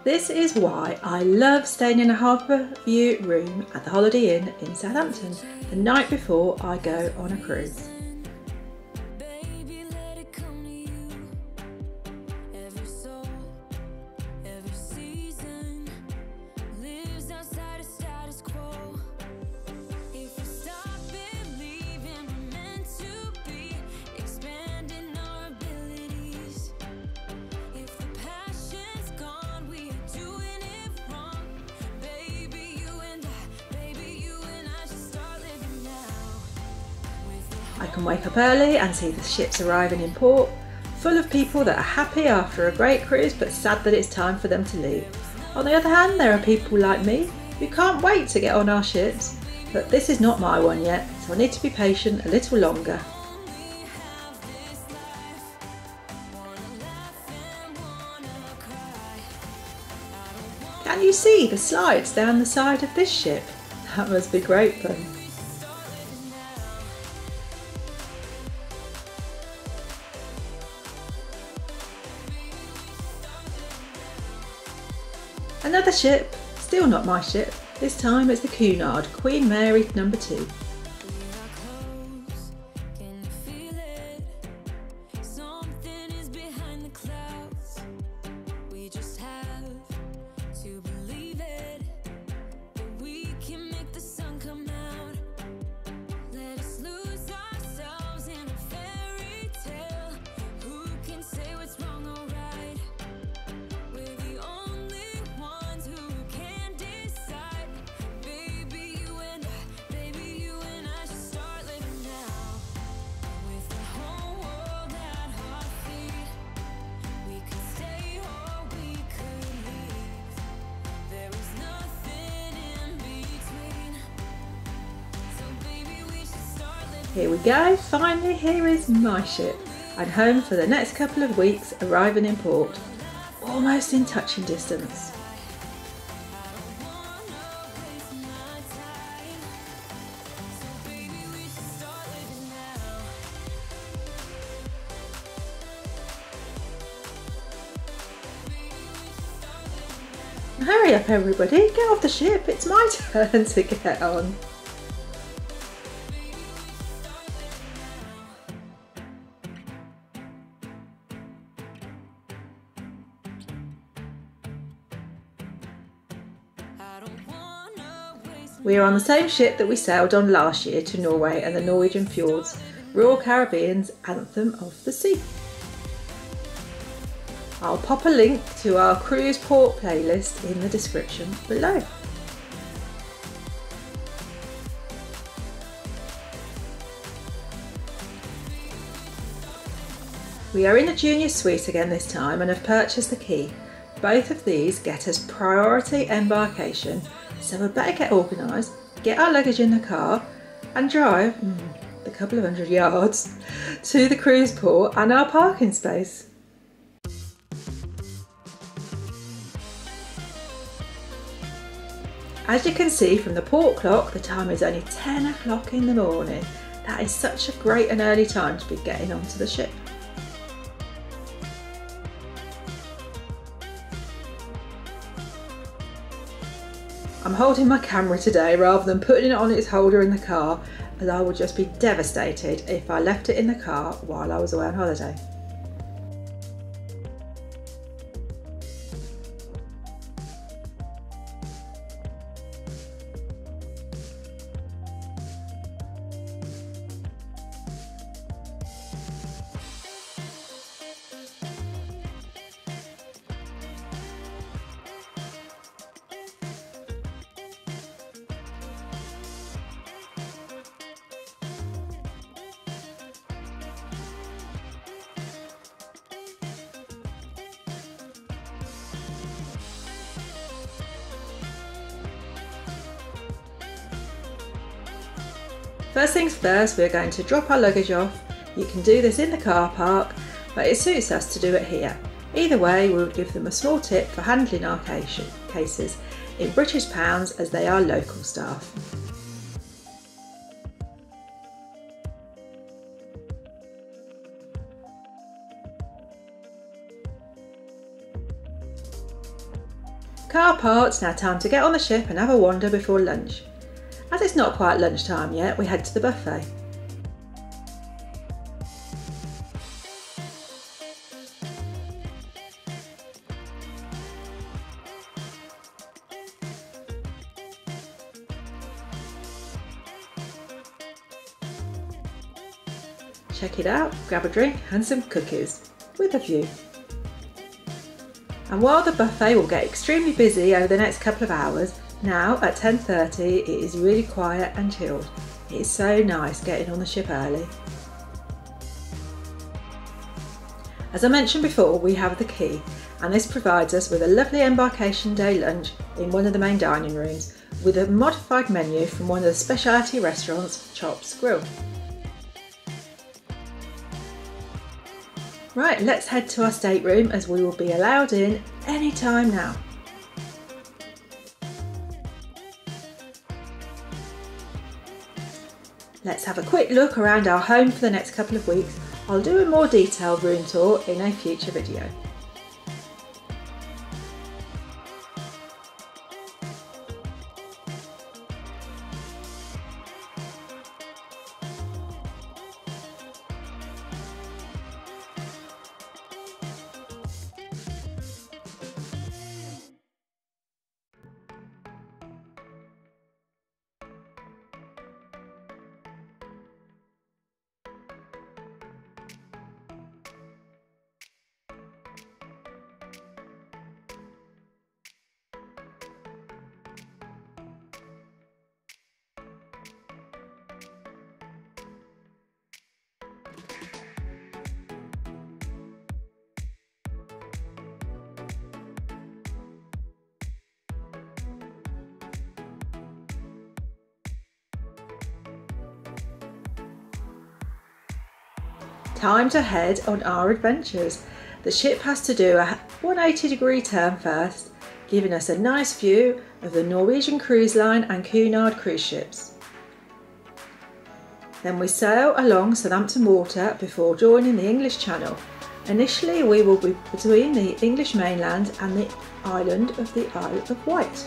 This is why I love staying in a harbour view room at the Holiday Inn in Southampton the night before I go on a cruise. I can wake up early and see the ships arriving in port, full of people that are happy after a great cruise but sad that it's time for them to leave. On the other hand, there are people like me who can't wait to get on our ships, but this is not my one yet, so I need to be patient a little longer. Can you see the slides down the side of this ship? That must be great fun. Another ship, still not my ship, this time it's the Cunard, Queen Mary No. 2. Here we go, finally here is my ship and home for the next couple of weeks, arriving in port, almost in touching distance. Hurry up everybody, get off the ship, it's my turn to get on. We are on the same ship that we sailed on last year to Norway and the Norwegian fjords, Royal Caribbean's Anthem of the Sea. I'll pop a link to our cruise port playlist in the description below. We are in the junior suite again this time and have purchased the key. Both of these get us priority embarkation, so we'd better get organised, get our luggage in the car and drive a couple of 100 yards to the cruise port and our parking space. As you can see from the port clock, the time is only 10 o'clock in the morning. That is such a great and early time to be getting onto the ship. I'm holding my camera today rather than putting it on its holder in the car, as I would just be devastated if I left it in the car while I was away on holiday. First things first, we're going to drop our luggage off. You can do this in the car park, but it suits us to do it here. Either way, we would give them a small tip for handling our cases in British pounds, as they are local staff. Car parked, now time to get on the ship and have a wander before lunch. As it's not quite lunchtime yet, we head to the buffet. Check it out, grab a drink and some cookies, with a view. And while the buffet will get extremely busy over the next couple of hours, now at 10:30 it is really quiet and chilled. It is so nice getting on the ship early. As I mentioned before, we have the key, and this provides us with a lovely embarkation day lunch in one of the main dining rooms with a modified menu from one of the specialty restaurants, Chops Grill. Right, let's head to our stateroom as we will be allowed in any time now. Let's have a quick look around our home for the next couple of weeks. I'll do a more detailed room tour in a future video. Time to head on our adventures. The ship has to do a 180-degree turn first, giving us a nice view of the Norwegian Cruise Line and Cunard cruise ships. Then we sail along Southampton water before joining the English Channel. Initially we will be between the English mainland and the island of the Isle of Wight.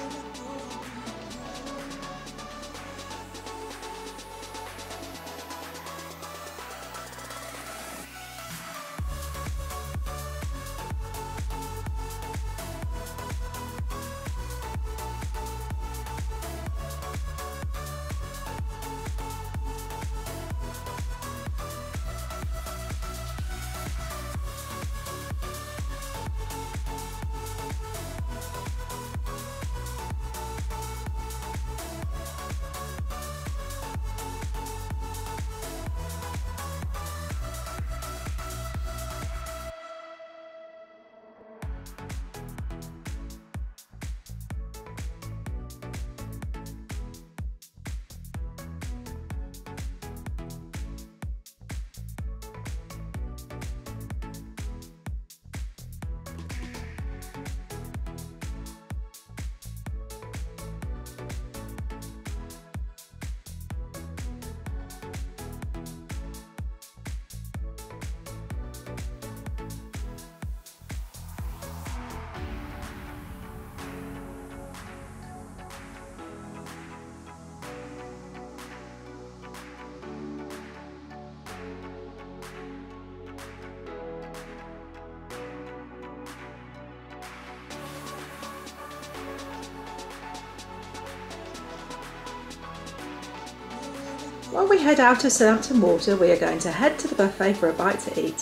While we head out of Southampton water, we are going to head to the buffet for a bite to eat.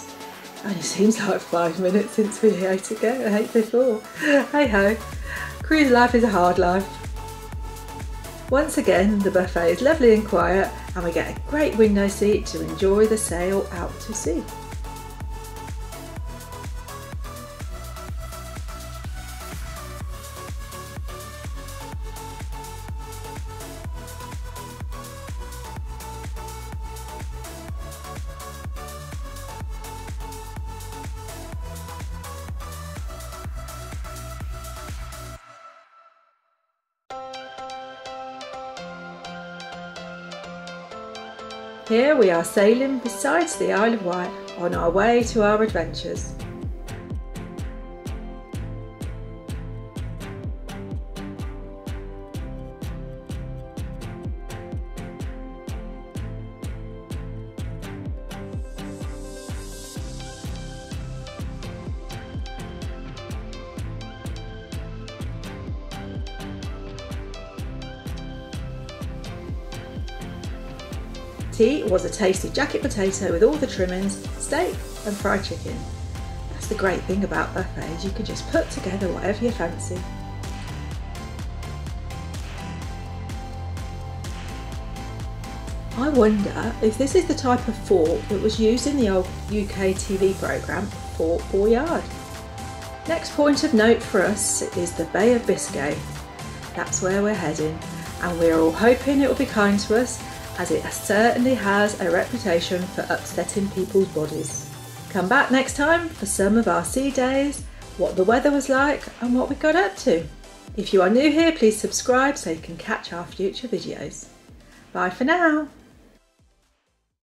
Only seems like 5 minutes since we ate before. Hey ho, cruise life is a hard life. Once again, the buffet is lovely and quiet, and we get a great window seat to enjoy the sail out to sea. Here we are sailing beside the Isle of Wight on our way to our adventures. Tea was a tasty jacket potato with all the trimmings, steak and fried chicken. That's the great thing about buffets, you can just put together whatever you fancy. I wonder if this is the type of fork that was used in the old UK TV programme Fort Boyard. Next point of note for us is the Bay of Biscay. That's where we're heading, and we're all hoping it will be kind to us, as it certainly has a reputation for upsetting people's bodies. Come back next time for some of our sea days, what the weather was like and what we got up to. If you are new here, please subscribe so you can catch our future videos. Bye for now.